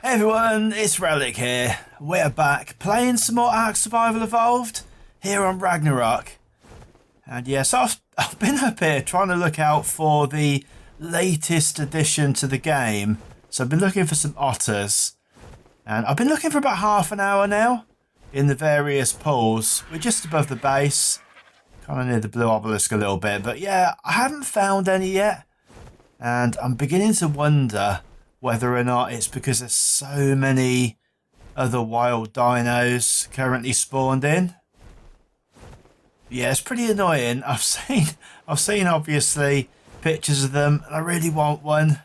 Hey everyone, it's Relic here. We're back playing some more Ark Survival Evolved here on Ragnarok. And yes, I've been up here trying to look out for the latest addition to the game. So I've been looking for some otters. And I've been looking for about half an hour now in the various pools. We're just above the base, kind of near the blue obelisk a little bit. But yeah, I haven't found any yet. And I'm beginning to wonder whether or not it's because there's so many other wild dinos currently spawned in. Yeah, it's pretty annoying. I've seen obviously pictures of them, and I really want one.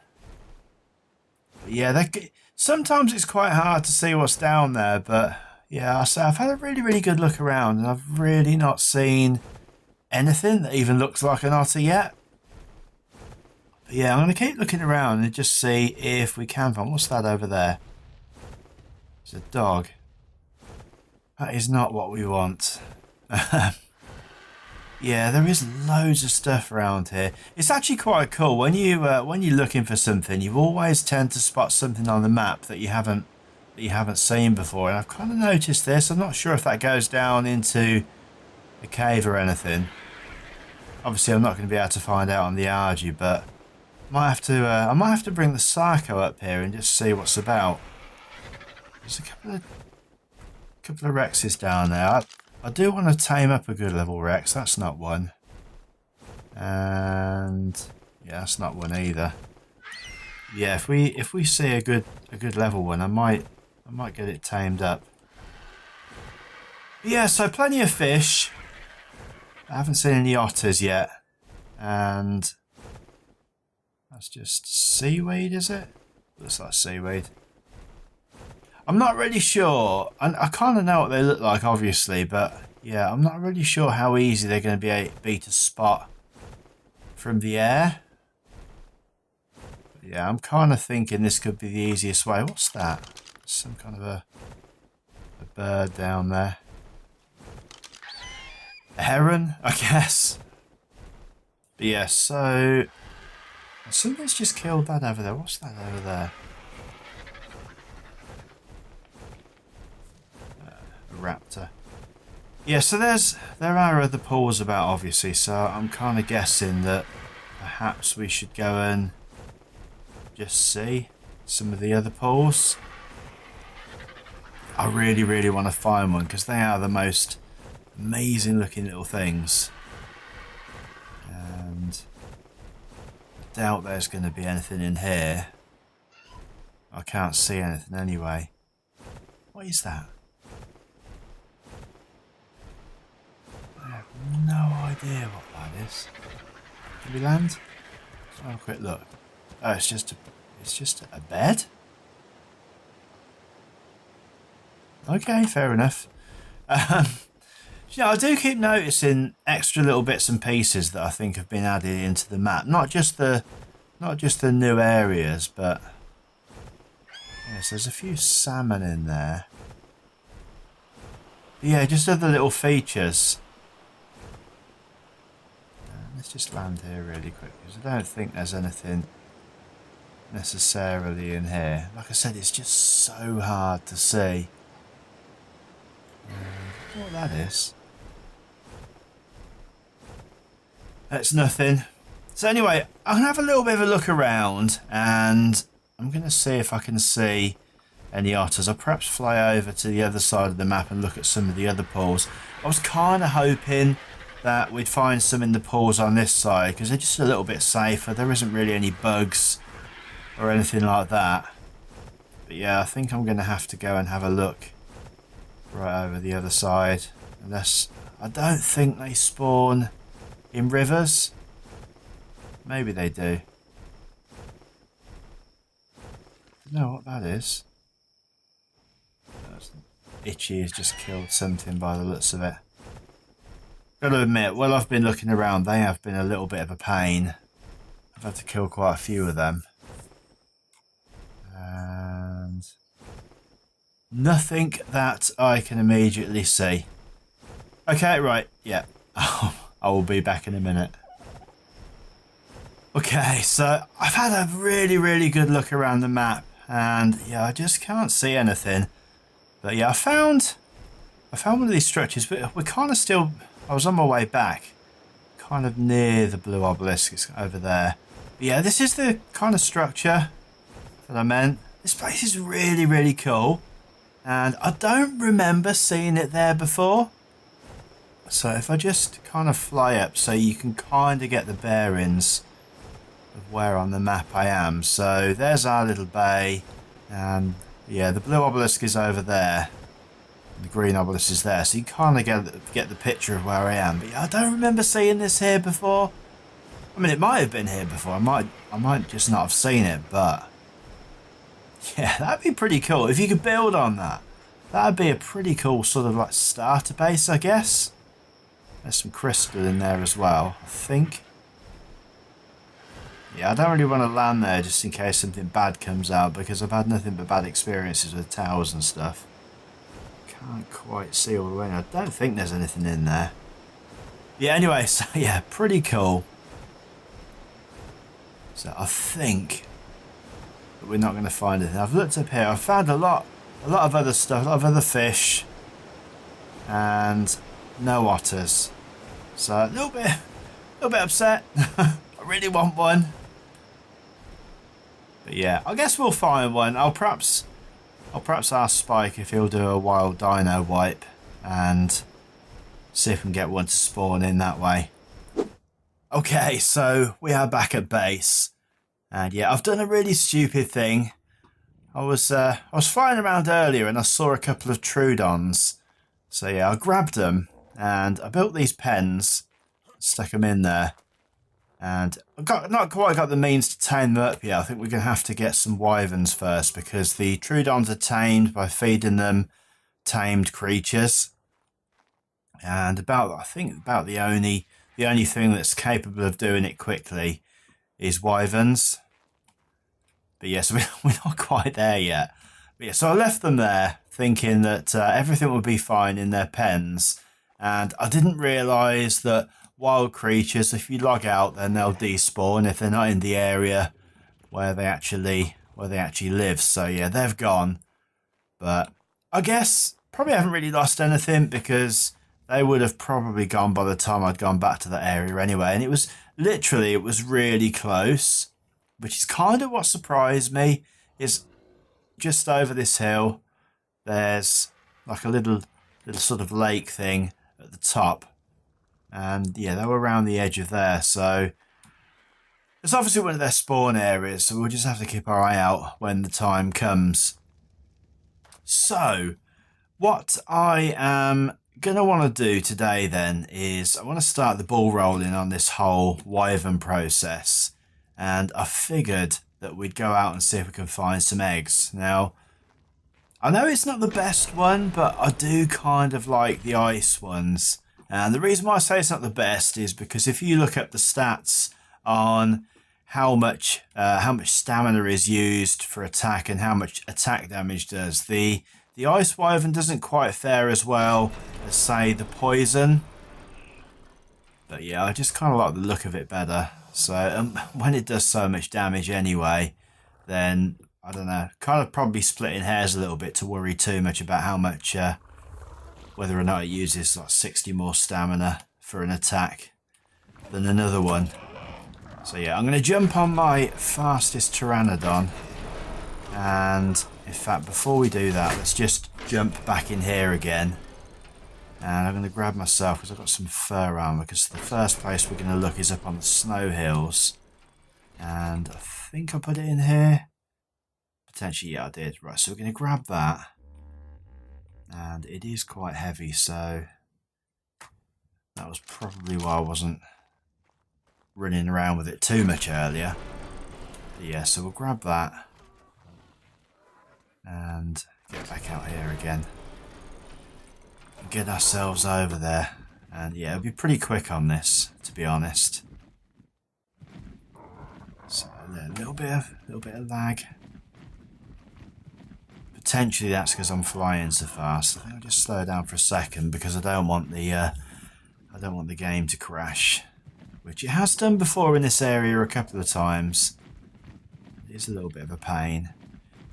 But yeah, sometimes it's quite hard to see what's down there. But yeah, I've had a really good look around, and I've really not seen anything that even looks like an otter yet. But yeah, I'm going to keep looking around and just see if we can find... What's that over there? It's a dog. That is not what we want. Yeah, there is loads of stuff around here. It's actually quite cool. When you're looking for something, you always tend to spot something on the map that you haven't seen before. And I've kind of noticed this. I'm not sure if that goes down into a cave or anything. Obviously, I'm not going to be able to find out on the Argy, but... I might have to bring the Psycho up here and just see what's about. There's a couple of Rexes down there. I do want to tame up a good level Rex. That's not one. And yeah, that's not one either. Yeah, if we see a good level one, I might get it tamed up. But yeah, so plenty of fish. I haven't seen any otters yet, and that's just seaweed, is it? Looks like seaweed. I'm not really sure, and I kind of know what they look like, obviously, but yeah, I'm not really sure how easy they're going to be to spot from the air. But yeah, I'm kind of thinking this could be the easiest way. What's that? Some kind of a bird down there. A heron, I guess. But yeah, so... Something's just killed that over there. What's that over there? A raptor. Yeah, so there are other pools about, obviously, so I'm kind of guessing that perhaps we should go and just see some of the other pools. I really want to find one because they are the most amazing looking little things. And I doubt there's going to be anything in here. I can't see anything anyway. What is that? I have no idea what that is. Can we land? Let's have a quick look. Oh, it's just a bed? Okay, fair enough. Yeah, I do keep noticing extra little bits and pieces that I think have been added into the map. Not just the new areas, but yes, there's a few salmon in there. But yeah, just other little features. Let's just land here really quick because I don't think there's anything necessarily in here. Like I said, it's just so hard to see. I don't know what that is. That's nothing. So anyway, I'm going to have a little bit of a look around and I'm going to see if I can see any otters. I'll perhaps fly over to the other side of the map and look at some of the other pools. I was kind of hoping that we'd find some in the pools on this side because they're just a little bit safer. There isn't really any bugs or anything like that. But yeah, I think I'm going to have to go and have a look right over the other side. Unless, I don't think they spawn in rivers. Maybe they do. I don't know what that is. Itchy has just killed something by the looks of it. Gotta admit, while I've been looking around, they have been a little bit of a pain. I've had to kill quite a few of them. And nothing that I can immediately see. Okay, right, yeah. I will be back in a minute. Okay, so I've had a really good look around the map and yeah, I just can't see anything. But yeah, I found one of these structures, but we're kind of still. I was on my way back, kind of near the blue obelisk. It's over there. But yeah, this is the kind of structure that I meant. This place is really, really cool, and I don't remember seeing it there before. So if I just kind of fly up so you can kind of get the bearings of where on the map I am. So there's our little bay, and yeah, the blue obelisk is over there. The green obelisk is there, so you kind of get the picture of where I am. But yeah, I don't remember seeing this here before. I mean, it might have been here before. I might just not have seen it, but yeah, that'd be pretty cool if you could build on that. That'd be a pretty cool sort of like starter base, I guess. There's some crystal in there as well, I think. Yeah, I don't really want to land there just in case something bad comes out, because I've had nothing but bad experiences with towers and stuff. Can't quite see all the way. I don't think there's anything in there. Yeah, anyway, so yeah, pretty cool. So I think that we're not going to find anything. I've looked up here. I've found a lot of other stuff, a lot of other fish, and no otters. So a little bit upset. I really want one. But yeah, I guess we'll find one. I'll perhaps ask Spike if he'll do a wild dino wipe and see if we can get one to spawn in that way. Okay, so we are back at base, and yeah, I've done a really stupid thing. I was flying around earlier and I saw a couple of Troodons. So yeah, I grabbed them and I built these pens, stuck them in there, and I've not quite got the means to tame them up yet. I think we're going to have to get some Wyverns first, because the Troodons are tamed by feeding them tamed creatures, and I think about the only thing that's capable of doing it quickly is Wyverns. But yes, we're not quite there yet. But yeah, so I left them there thinking that everything would be fine in their pens, and I didn't realise that wild creatures, if you log out, then they'll despawn if they're not in the area where they actually live. So yeah, they've gone. But I guess probably haven't really lost anything, because they would have probably gone by the time I'd gone back to that area anyway. And it was really close, which is kind of what surprised me. Is just over this hill, there's like a little sort of lake thing at the top. And yeah, they were around the edge of there. So it's obviously one of their spawn areas. So we'll just have to keep our eye out when the time comes. So what I am going to want to do today then is I want to start the ball rolling on this whole Wyvern process. And I figured that we'd go out and see if we can find some eggs. Now, I know it's not the best one, but I do kind of like the ice ones. And the reason why I say it's not the best is because if you look up the stats on how much stamina is used for attack and how much attack damage does, the ice wyvern doesn't quite fare as well as, say, the poison. But yeah, I just kind of like the look of it better. So when it does so much damage anyway, then I don't know, kind of probably splitting hairs a little bit to worry too much about how much. Whether or not it uses like 60 more stamina for an attack than another one. So yeah, I'm going to jump on my fastest Pteranodon. And in fact, before we do that, let's just jump back in here again. And I'm going to grab myself, because I've got some fur armor, because the first place we're going to look is up on the snow hills. And I think I put it in here. Potentially, yeah, I did. Right, so we're going to grab that. And it is quite heavy, so that was probably why I wasn't running around with it too much earlier. But yeah, so we'll grab that and get back out here again and get ourselves over there. And yeah, it'll be pretty quick on this, to be honest. So a little bit of lag. Potentially that's because I'm flying so fast. I think I'll just slow down for a second, because I don't want the game to crash, which it has done before in this area a couple of times. It is a little bit of a pain.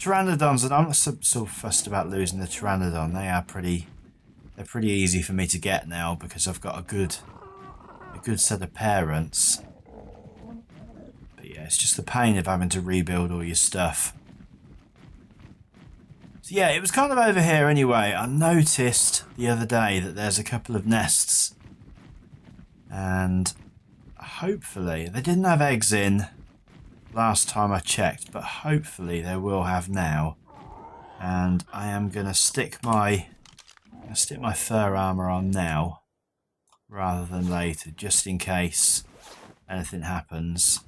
Pteranodons, and I'm not so fussed about losing the Pteranodon. They're pretty easy for me to get now because I've got a good set of parents. But yeah, it's just the pain of having to rebuild all your stuff. So yeah, it was kind of over here anyway. I noticed the other day that there's a couple of nests. And hopefully, they didn't have eggs in last time I checked, but hopefully they will have now. And I am going to stick my fur armor on now rather than later, just in case anything happens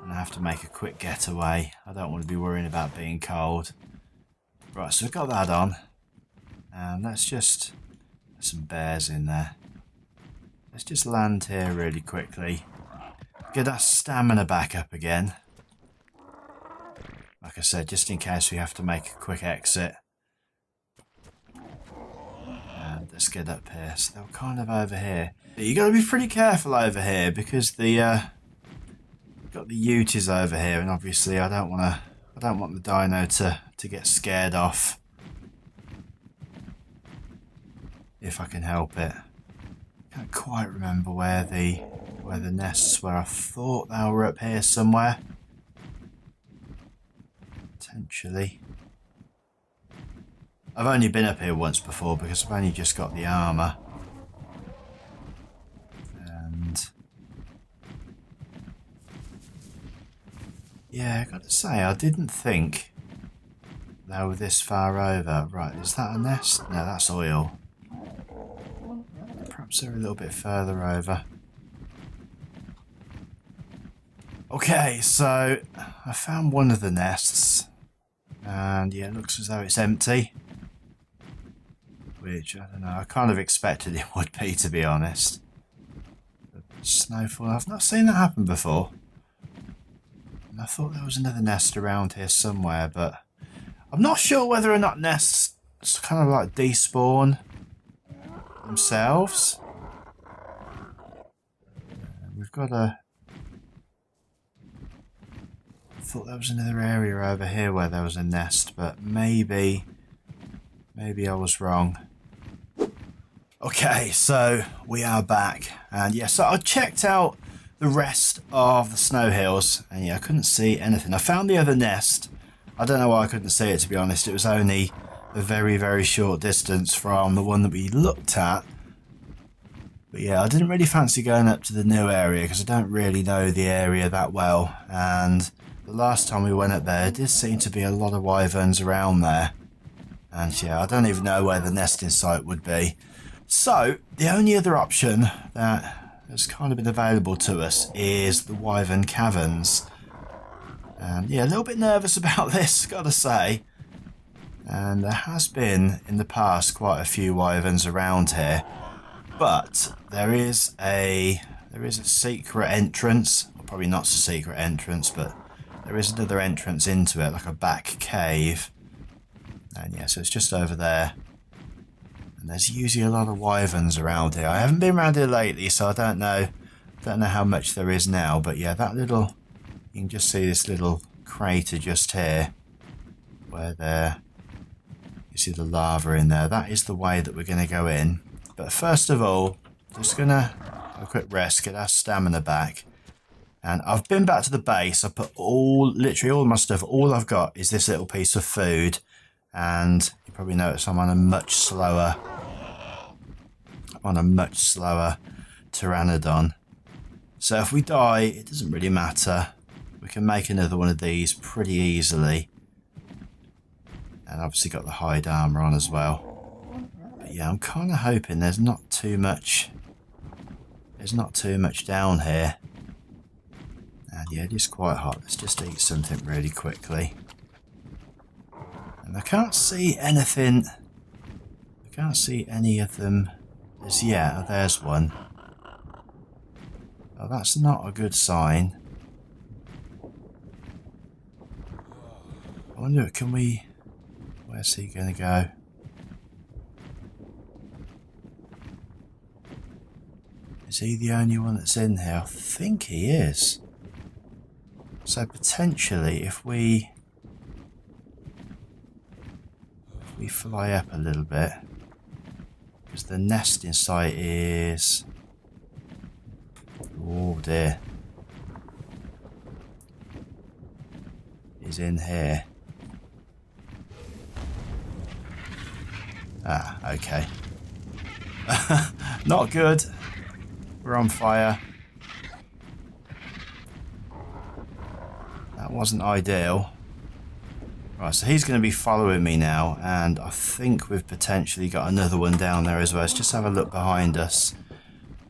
and I have to make a quick getaway. I don't want to be worrying about being cold. Right, so we've got that on, and there's some bears in there. Let's just land here really quickly. Get our stamina back up again. Like I said, just in case we have to make a quick exit. And let's get up here. So they're kind of over here. But you got to be pretty careful over here because the got the Utis over here, and obviously I don't want the dino to get scared off. If I can help it. Can't quite remember where the nests were. I thought they were up here somewhere. Potentially. I've only been up here once before because I've only just got the armour. And yeah, I got to say, I didn't think they were this far over. Right, is that a nest? No, that's oil. Perhaps they're a little bit further over. Okay, so I found one of the nests, and yeah, it looks as though it's empty. Which, I don't know, I kind of expected it would be, to be honest. But snowfall, I've not seen that happen before. And I thought there was another nest around here somewhere, but I'm not sure whether or not nests kind of like despawn themselves. We've got a... I thought there was another area over here where there was a nest, but maybe I was wrong. Okay, so we are back, and yeah, so I checked out the rest of the snow hills, and yeah, I couldn't see anything. I found the other nest. I don't know why I couldn't see it, to be honest. It was only a very, very short distance from the one that we looked at. But yeah, I didn't really fancy going up to the new area because I don't really know the area that well. And the last time we went up there did seem to be a lot of wyverns around there. And yeah, I don't even know where the nesting site would be. So, the only other option that has kind of been available to us is the Wyvern Caverns. And yeah, a little bit nervous about this, gotta say. And there has been, in the past, quite a few wyverns around here. But there is a secret entrance. Well, probably not a secret entrance, but there is another entrance into it, like a back cave. And yeah, so it's just over there. And there's usually a lot of wyverns around here. I haven't been around here lately, so I don't know how much there is now. But yeah, that little, you can just see this little crater just here, where you see the lava in there. That is the way that we're going to go in. But first of all, just going to have a quick rest, get our stamina back. And I've been back to the base. I put literally all my stuff. All I've got is this little piece of food. And you probably notice I'm on a much slower Pteranodon. So if we die, it doesn't really matter. We can make another one of these pretty easily. And obviously got the hide armor on as well. But yeah, I'm kind of hoping there's not too much down here. And yeah, it is quite hot. Let's just eat something really quickly. And I can't see anything. I can't see any of them as yet. Oh, there's one. Oh, that's not a good sign. I wonder, can we... Where's he going to go? Is he the only one that's in here? I think he is. So potentially, if we we fly up a little bit, because the nesting site is... Oh dear. Is in here. Ah, okay. Not good. We're on fire. That wasn't ideal. Right, so he's going to be following me now, and I think we've potentially got another one down there as well. Let's just have a look behind us.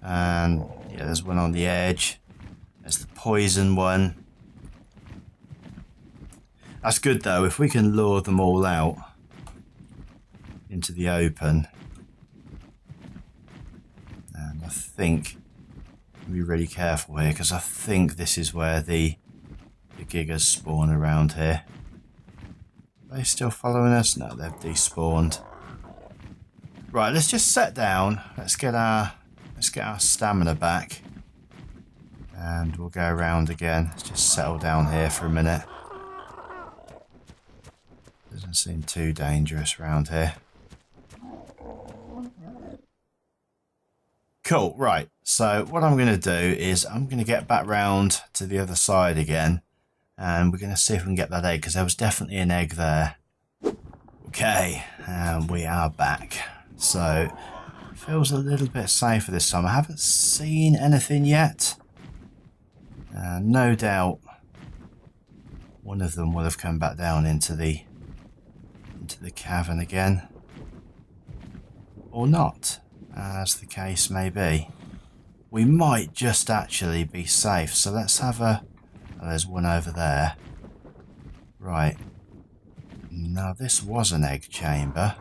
And yeah, there's one on the edge. There's the poison one. That's good though, if we can lure them all out into the open. And I think be really careful here, because I think this is where the gigas spawn around here. Are they still following us? No, they've despawned. Right, let's just set down. Let's get our stamina back. And we'll go around again. Let's just settle down here for a minute. Doesn't seem too dangerous around here. Cool, right. So what I'm going to do is I'm going to get back round to the other side again. And we're going to see if we can get that egg, because there was definitely an egg there. Okay, and we are back. So, feels a little bit safer this time. I haven't seen anything yet. No doubt one of them will have come back down into the cavern again. Or not, as the case may be. We might just actually be safe. So let's have a... Oh, there's one over there. Right. Now this was an egg chamber.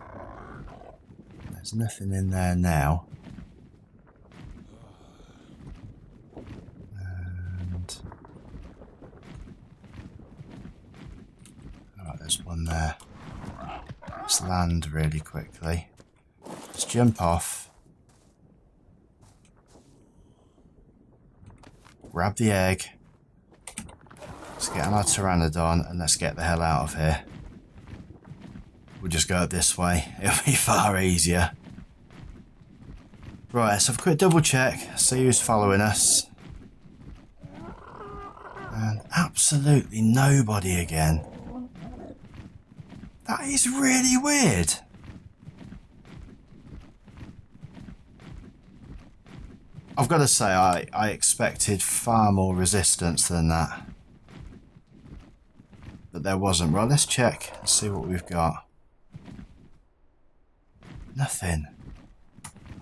There's nothing in there now. And... oh, there's one there. Let's land really quickly. Let's jump off. Grab the egg. Let's get on our Pteranodon and let's get the hell out of here. We'll just go up this way. It'll be far easier. Right, so have a quick double check. See who's following us. And absolutely nobody again. That is really weird. I've got to say, I expected far more resistance than that. But there wasn't. Right, let's check and see what we've got. Nothing.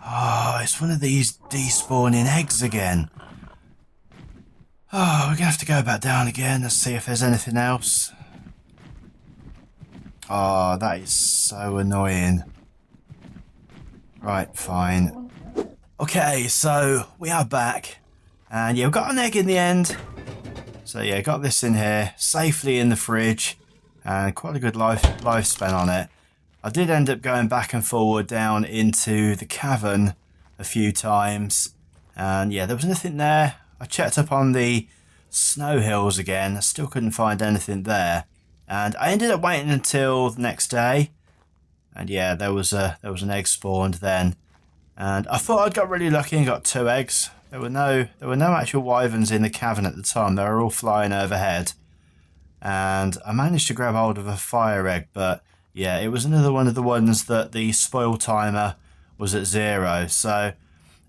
Oh, it's one of these despawning eggs again. Oh, we're going to have to go back down again and see if there's anything else. Oh, that is so annoying. Right, fine. Okay, so we are back. And yeah, we've got an egg in the end. So yeah, got this in here, safely in the fridge. And quite a good lifespan on it. I did end up going back and forward down into the cavern a few times. And yeah, there was nothing there. I checked up on the snow hills again. I still couldn't find anything there. And I ended up waiting until the next day. And yeah, there was an egg spawned then. And I thought I'd got really lucky and got 2 eggs. There were no actual wyverns in the cavern at the time. They were all flying overhead. And I managed to grab hold of a fire egg, but yeah, it was another one of the ones that the spoil timer was at 0. So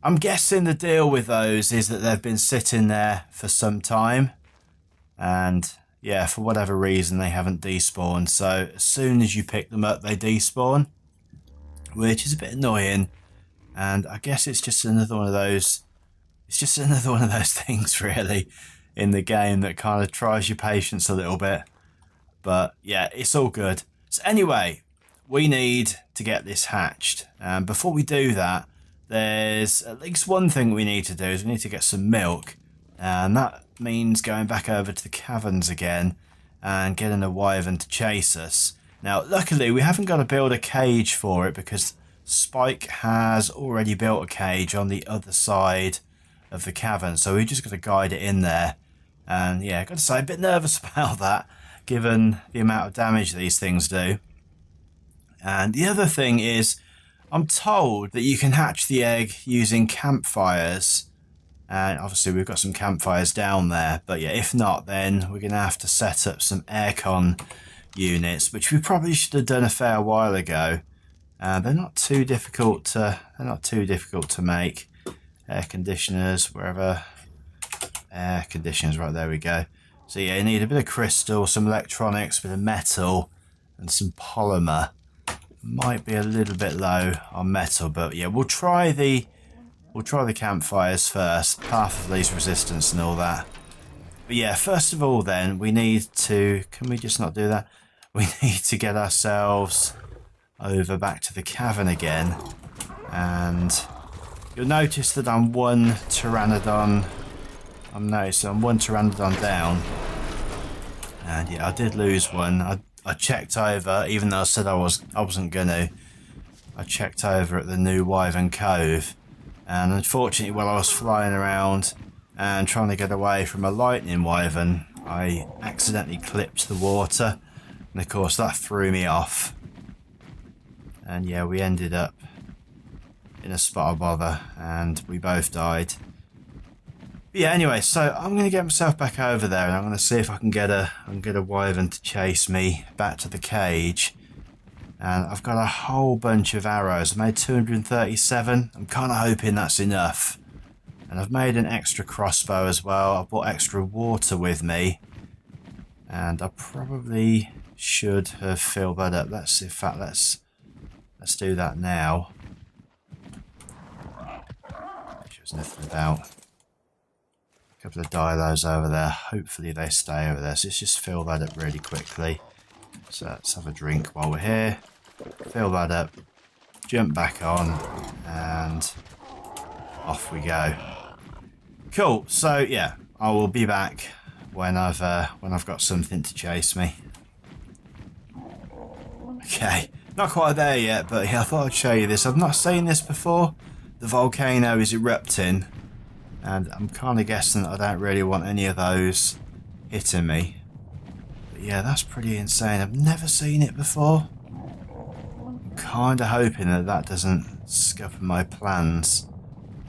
I'm guessing the deal with those is that they've been sitting there for some time. And yeah, for whatever reason, they haven't despawned. So as soon as you pick them up, they despawn, which is a bit annoying. And I guess it's just another one of those. It's just another one of those things, really, in the game that kind of tries your patience a little bit. But yeah, it's all good. So anyway, we need to get this hatched. And before we do that, there's at least one thing we need to do is we need to get some milk. And that means going back over to the caverns again and getting a wyvern to chase us. Now, luckily, we haven't got to build a cage for it because Spike has already built a cage on the other side of the cavern. So we just got to guide it in there. And yeah, got to say, a bit nervous about that, given the amount of damage these things do. And the other thing is, I'm told that you can hatch the egg using campfires. And obviously we've got some campfires down there. But yeah, if not, then we're going to have to set up some aircon units, which we probably should have done a fair while ago. They're not too difficult to make. Air conditioners, wherever. Air conditioners, right, there we go. So yeah, you need a bit of crystal, some electronics, a bit of metal, and some polymer. Might be a little bit low on metal, but yeah, we'll try the campfires first, path of least resistance and all that. But yeah, first of all then, we need to, can we just not do that? We need to get ourselves over back to the cavern again. And you'll notice that I'm one pteranodon down. And yeah, I did lose one. I checked over, even though I said I wasn't gonna. I checked over at the new Wyvern Cove. And unfortunately, while I was flying around and trying to get away from a lightning wyvern, I accidentally clipped the water. And of course, that threw me off. And yeah, we ended up in a spot of bother and we both died. But yeah, anyway, so I'm going to get myself back over there and I'm going to see if I can get a wyvern to chase me back to the cage. And I've got a whole bunch of arrows. I made 237. I'm kind of hoping that's enough. And I've made an extra crossbow as well. I've brought extra water with me. And I probably should have filled that up. Let's do that now. There's nothing about. A couple of dilos over there. Hopefully they stay over there. So let's just fill that up really quickly. So let's have a drink while we're here. Fill that up. Jump back on. And off we go. Cool. So yeah, I will be back when I've got something to chase me. Okay. Not quite there yet, but yeah, I thought I'd show you this. I've not seen this before. The volcano is erupting. And I'm kind of guessing that I don't really want any of those hitting me. But yeah, that's pretty insane. I've never seen it before. I'm kind of hoping that doesn't scupper my plans.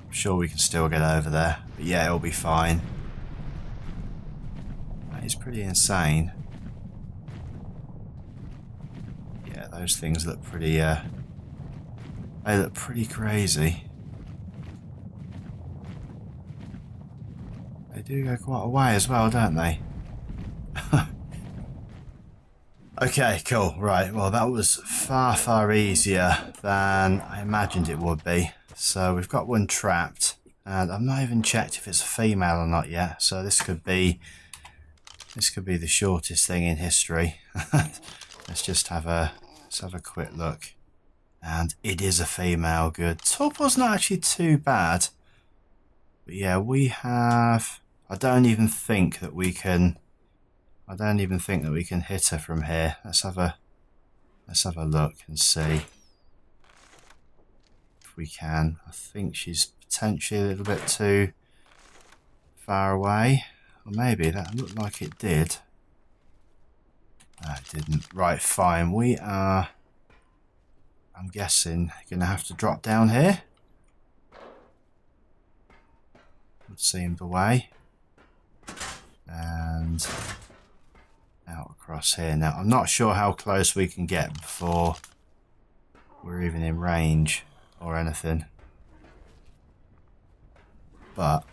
I'm sure we can still get over there. But yeah, it'll be fine. That is pretty insane. Yeah, those things look pretty, they look pretty crazy. They do go quite a way as well, don't they? Okay, cool. Right, well that was far, far easier than I imagined it would be. So we've got one trapped, and I've not even checked if it's a female or not yet. So this could be the shortest thing in history. Let's have a quick look. And it is a female, good. Torpor's not actually too bad. But yeah, we have... I don't even think that we can hit her from here. Let's have a look and see if we can. I think she's potentially a little bit too far away. Or maybe that looked like it did. No, it didn't. Right, fine. We are, I'm guessing, going to have to drop down here. Would seem the way. And out across here. Now, I'm not sure how close we can get before we're even in range or anything. But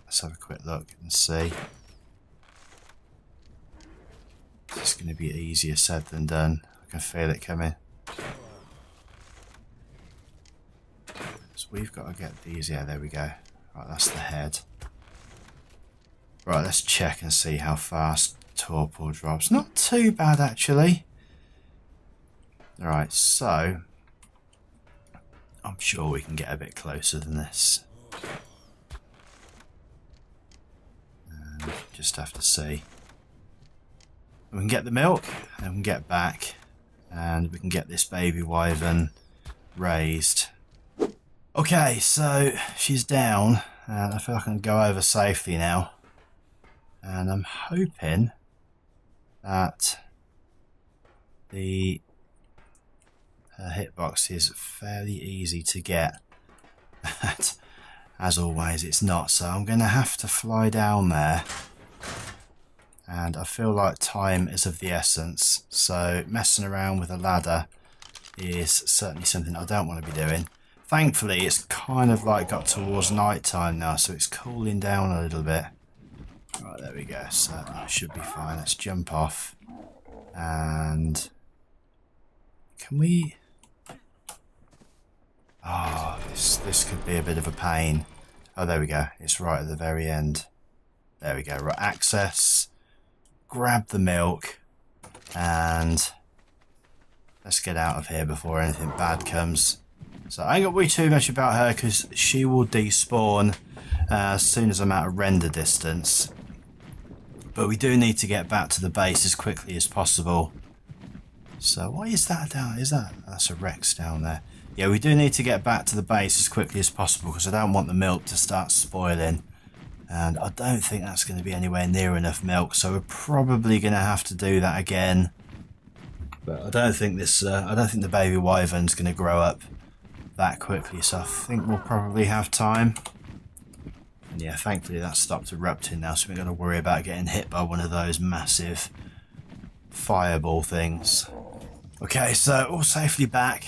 let's have a quick look and see. It's going to be easier said than done. I can feel it coming. So we've got to get these. Yeah, there we go. Right, that's the head. Right, let's check and see how fast Torpor drops. Not too bad, actually. Alright, so I'm sure we can get a bit closer than this. And just have to see. We can get the milk, and we can get back, and we can get this baby wyvern raised. Okay, so she's down, and I feel like I can go over safely now. And I'm hoping that her hitbox is fairly easy to get. As always, it's not, so I'm going to have to fly down there. And I feel like time is of the essence, so messing around with a ladder is certainly something I don't want to be doing. Thankfully, it's kind of like got towards night time now, so it's cooling down a little bit. Right, there we go, so that should be fine. Let's jump off. And can we... Oh, this could be a bit of a pain. Oh, there we go. It's right at the very end. There we go. Right, access. Grab the milk. And let's get out of here before anything bad comes. So I ain't got to worry too much about her because she will despawn as soon as I'm out of render distance. But we do need to get back to the base as quickly as possible. So what is that down? That's a Rex down there. Yeah, we do need to get back to the base as quickly as possible because I don't want the milk to start spoiling. And I don't think that's going to be anywhere near enough milk, so we're probably going to have to do that again. But I don't think the baby wyvern's going to grow up that quickly, so I think we'll probably have time. And yeah, thankfully that stopped erupting now, so we're going to worry about getting hit by one of those massive fireball things. Okay, so all safely back.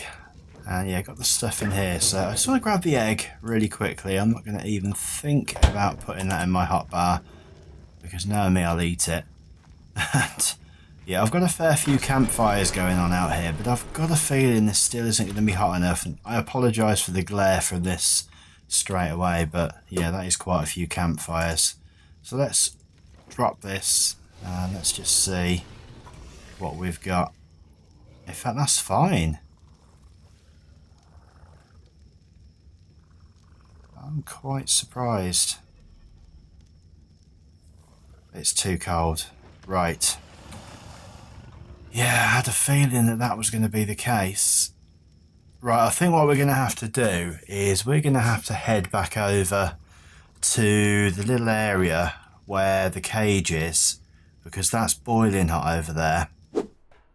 And yeah, got the stuff in here, so I just want to grab the egg really quickly. I'm not going to even think about putting that in my hotbar because knowing me, I'll eat it. And yeah, I've got a fair few campfires going on out here, but I've got a feeling this still isn't going to be hot enough. And I apologise for the glare from this straight away, but yeah, that is quite a few campfires. So let's drop this and let's just see what we've got. In fact, that's fine. I'm quite surprised. It's too cold. Right. Yeah, I had a feeling that that was going to be the case. Right, I think what we're going to have to do is we're going to have to head back over to the little area where the cage is, because that's boiling hot over there.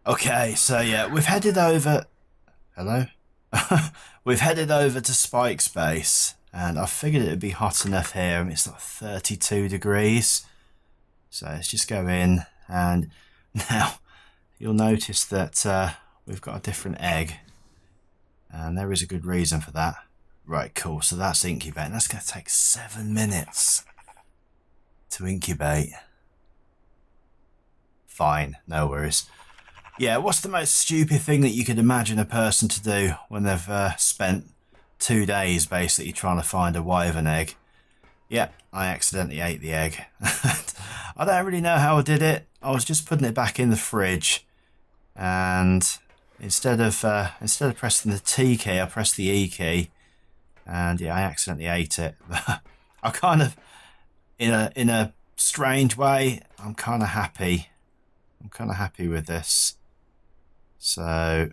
Okay, so yeah, we've headed over... Hello? We've headed over to Spike's base. And I figured it would be hot enough here. I mean, it's like 32 degrees. So let's just go in. And now you'll notice that we've got a different egg. And there is a good reason for that. Right, cool. So that's incubating. That's going to take 7 minutes to incubate. Fine, no worries. Yeah, what's the most stupid thing that you could imagine a person to do when they've spent 2 days basically trying to find a wyvern egg? Yeah, I accidentally ate the egg. I don't really know how I did it. I was just putting it back in the fridge, and instead of pressing the T key, I pressed the E key, and yeah, I accidentally ate it. I kind of, in a strange way, I'm kind of happy. I'm kind of happy with this. So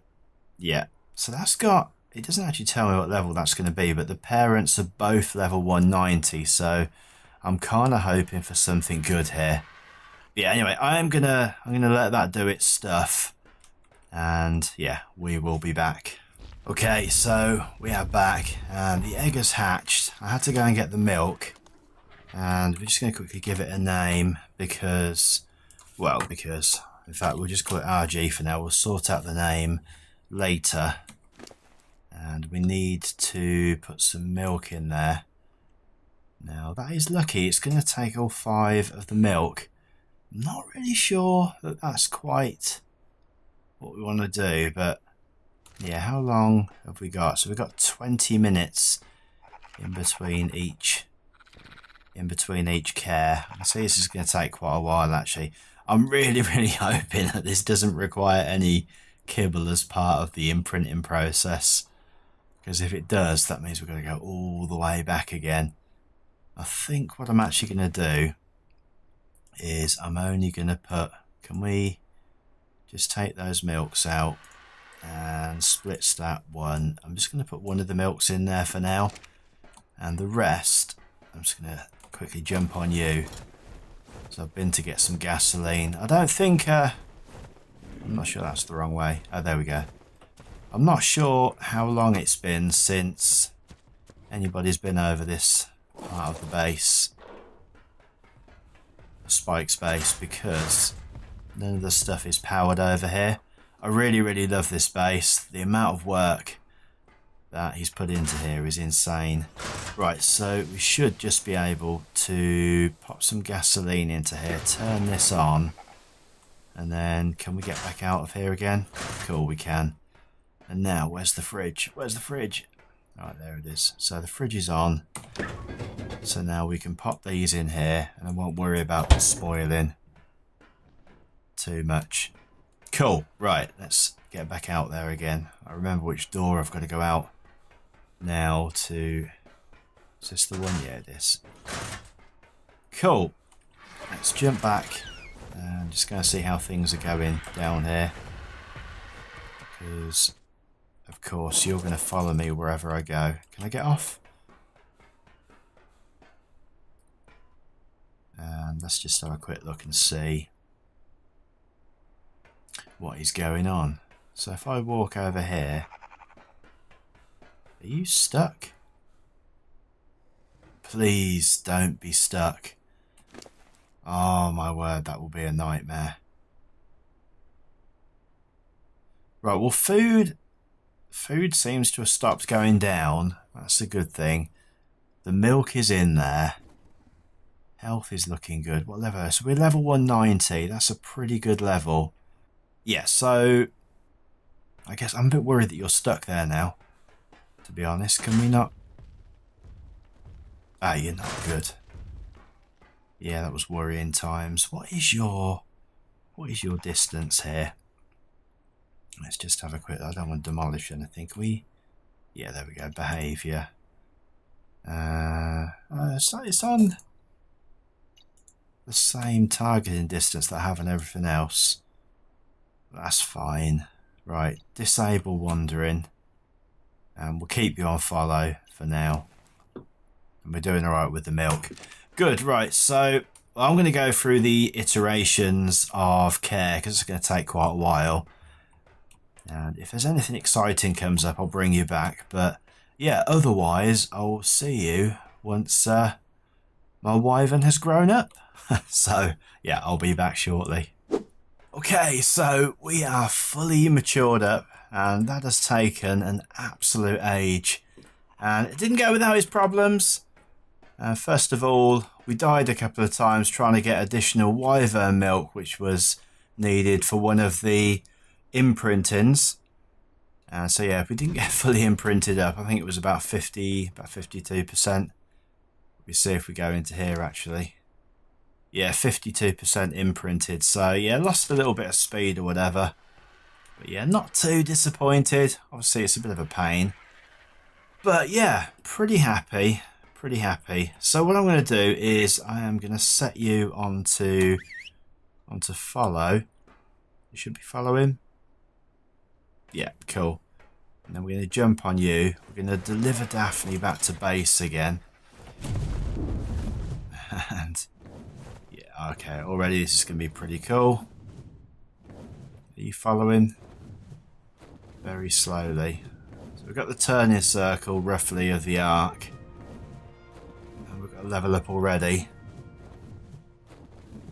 yeah, so that's got. It doesn't actually tell me what level that's going to be, but the parents are both level 190, so I'm kind of hoping for something good here. But yeah, anyway, I'm gonna let that do its stuff, and yeah, we will be back. Okay, so we are back, and the egg has hatched. I had to go and get the milk, and we're just going to quickly give it a name because, in fact, we'll just call it RG for now. We'll sort out the name later. And we need to put some milk in there. Now, that is lucky. It's going to take all 5 of the milk. I'm not really sure that that's quite what we want to do, but yeah, how long have we got? So we've got 20 minutes in between each care. I see this is going to take quite a while, actually. I'm really, really hoping that this doesn't require any kibble as part of the imprinting process. Because if it does, that means we're going to go all the way back again. I think what I'm actually going to do is I'm only going to put... Can we just take those milks out and split that one? I'm just going to put one of the milks in there for now. And the rest, I'm just going to quickly jump on you. So I've been to get some gasoline. I don't think I'm not sure that's the wrong way. Oh, there we go. I'm not sure how long it's been since anybody's been over this part of the base. The Spike's base, because none of the stuff is powered over here. I really, really love this base. The amount of work that he's put into here is insane. Right, so we should just be able to pop some gasoline into here, turn this on, and then can we get back out of here again? Cool, we can. And now, where's the fridge? Where's the fridge? Right, there it is. So the fridge is on. So now we can pop these in here and I won't worry about them spoiling too much. Cool, right, let's get back out there again. I remember which door I've got to go out now to... Is this the one? Yeah, it is. Cool. Let's jump back. I'm just going to see how things are going down here. Because, of course, you're going to follow me wherever I go. Can I get off? And let's just have a quick look and see what is going on. So if I walk over here, are you stuck? Please don't be stuck. Oh my word, that will be a nightmare. Right, well food seems to have stopped going down. That's a good thing. The milk is in there. Health is looking good. What level? So we're level 190. That's a pretty good level. Yeah, so I guess I'm a bit worried that you're stuck there now, to be honest. Can we not? Ah, you're not good. Yeah, that was worrying times. What is your distance here? Let's just have a quick... I don't want to demolish anything. Yeah, there we go. Behaviour. It's on the same targeting distance that I have and everything else. That's fine. Right, disable wandering. And we'll keep you on follow for now. And we're doing alright with the milk. Good, right, so I'm going to go through the iterations of care because it's going to take quite a while. And if there's anything exciting comes up, I'll bring you back. But yeah, otherwise, I'll see you once my wyvern has grown up. So yeah, I'll be back shortly. Okay, so we are fully matured up, and that has taken an absolute age. And it didn't go without its problems. First of all, we died a couple of times trying to get additional wyvern milk, which was needed for one of the imprintings. So yeah, we didn't get fully imprinted up. I think it was about 52%. We see if we go into here actually. Yeah, 52% imprinted. So yeah, lost a little bit of speed or whatever. But yeah, not too disappointed. Obviously, it's a bit of a pain. But yeah, pretty happy. Pretty happy. So what I'm going to do is I am going to set you onto follow. You should be following. Yeah, cool. And then we're going to jump on you. We're going to deliver Daphne back to base again. And yeah, okay, already this is going to be pretty cool. Are you following? Very slowly. So we've got the turning circle roughly of the arc. And we've got a level up already.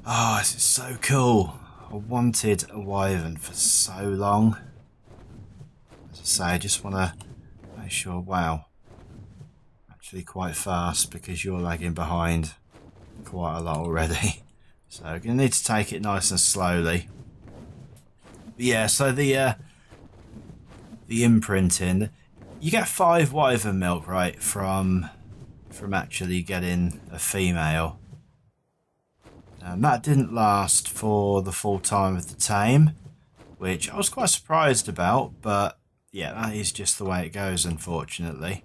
Oh, this is so cool. I wanted a wyvern for so long. As I say, I just want to make sure, wow, actually quite fast because you're lagging behind quite a lot already. So we're going to need to take it nice and slowly. But yeah, so the imprinting, you get 5 wyvern milk, right, from actually getting a female. And that didn't last for the full time of the tame, which I was quite surprised about, but yeah, that is just the way it goes, unfortunately.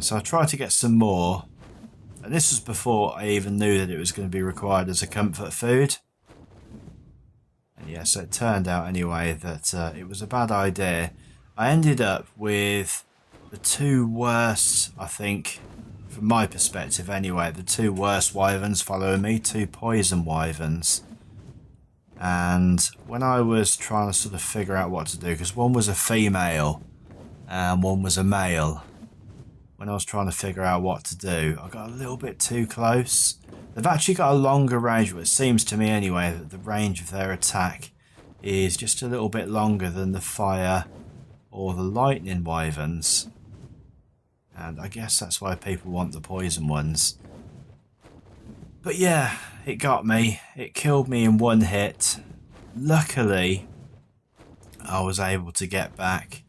So I tried to get some more, and this was before I even knew that it was going to be required as a comfort food. And yeah, so it turned out anyway that it was a bad idea. I ended up with the 2 worst, I think, from my perspective anyway, the 2 worst wyverns following me, 2 poison wyverns. And when I was trying to sort of figure out what to do, because one was a female and one was a male, when I was trying to figure out what to do, I got a little bit too close. They've actually got a longer range, but it seems to me anyway that the range of their attack is just a little bit longer than the fire or the lightning wyverns. And I guess that's why people want the poison ones. But yeah, it got me. It killed me in one hit. Luckily, I was able to get back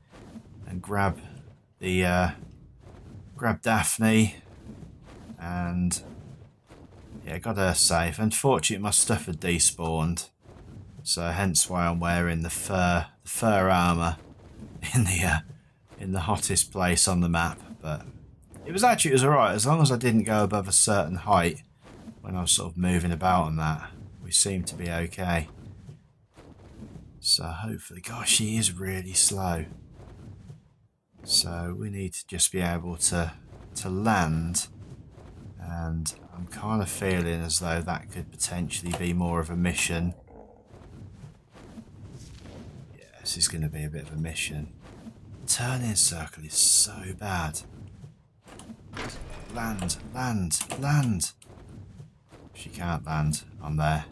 and grab the grab Daphne, and yeah, got her safe. Unfortunately, my stuff had despawned, so hence why I'm wearing the fur armor in the hottest place on the map. But it was alright as long as I didn't go above a certain height. When I was sort of moving about on that, we seemed to be okay. So hopefully, gosh, she is really slow. So we need to just be able to land, and I'm kind of feeling as though that could potentially be more of a mission. Yeah, this is going to be a bit of a mission. Turning circle is so bad. Land, land, land. She can't land on there.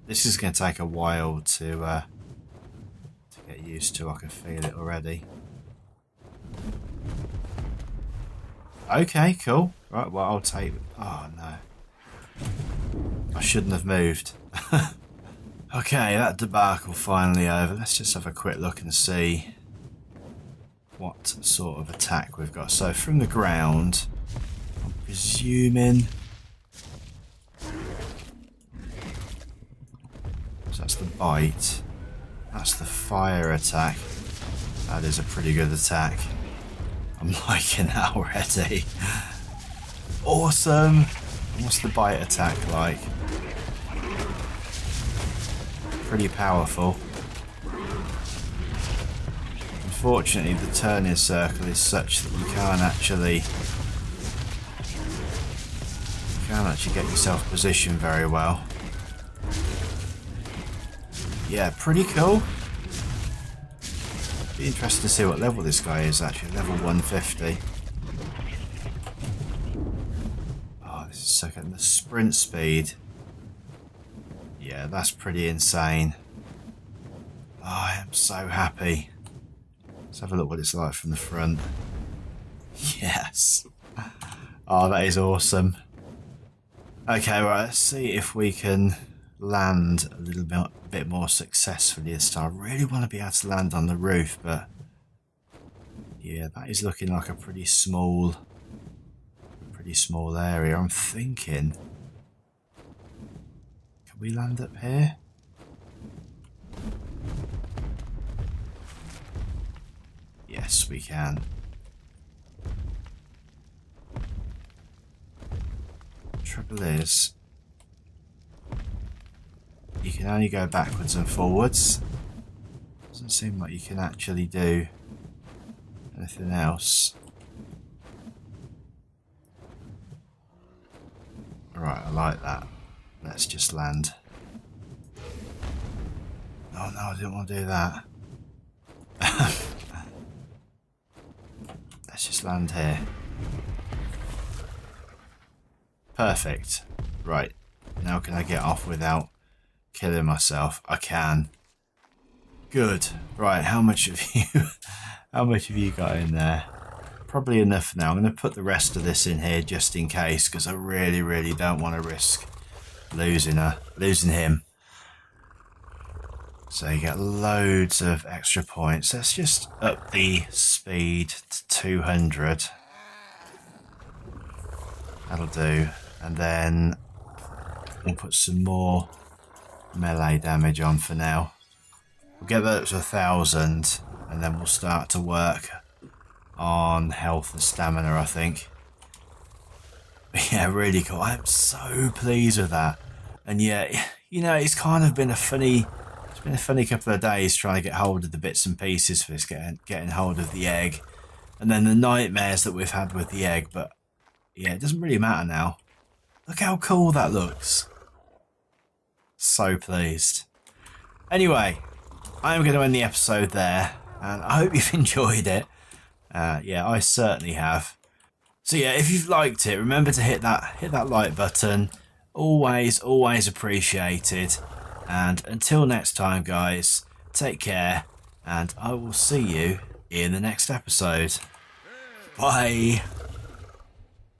This is going to take a while to get used to. I can feel it already. Okay, cool. Right, well, I'll take... Oh, no. I shouldn't have moved. Okay, that debacle finally over. Let's just have a quick look and see what sort of attack we've got. So, from the ground, I'm presuming... So that's the bite. That's the fire attack. That is a pretty good attack. I'm liking that already. Awesome. What's the bite attack like? Pretty powerful. Unfortunately, the turning circle is such that you can't actually get yourself positioned very well. Yeah, pretty cool. Be interested to see what level this guy is actually. Level 150. Oh, this is so good. The sprint speed. Yeah, that's pretty insane. Oh, I am so happy. Let's have a look what it's like from the front. Yes. Oh, that is awesome. Okay, right, let's see if we can land a little bit more successfully this time. I really want to be able to land on the roof, but yeah, that is looking like a pretty small area. I'm thinking, can we land up here? Yes, we can. Trouble is, you can only go backwards and forwards. Doesn't seem like you can actually do anything else. Right, I like that. Let's just land. Oh no, I didn't want to do that. Let's just land here. Perfect. Right, now can I get off without killing myself? I can. Good. Right, how much have you got in there? Probably enough now. I'm going to put the rest of this in here just in case, because I really don't want to risk losing him. So you get loads of extra points. Let's just up the speed to 200. That'll do. And then we'll put some more melee damage on for now. We'll get that up to 1,000, and then we'll start to work on health and stamina, I think. But yeah, really cool. I'm so pleased with that. And yeah, you know, it's kind of been a funny couple of days trying to get hold of the bits and pieces for this, getting hold of the egg, and then the nightmares that we've had with the egg. But yeah, it doesn't really matter now. Look how cool that looks. So pleased. Anyway, I am going to end the episode there, and I hope you've enjoyed it. Yeah, I certainly have. So yeah, if you've liked it, remember to hit that like button. Always appreciated. And until next time, guys, take care, and I will see you in the next episode. Bye.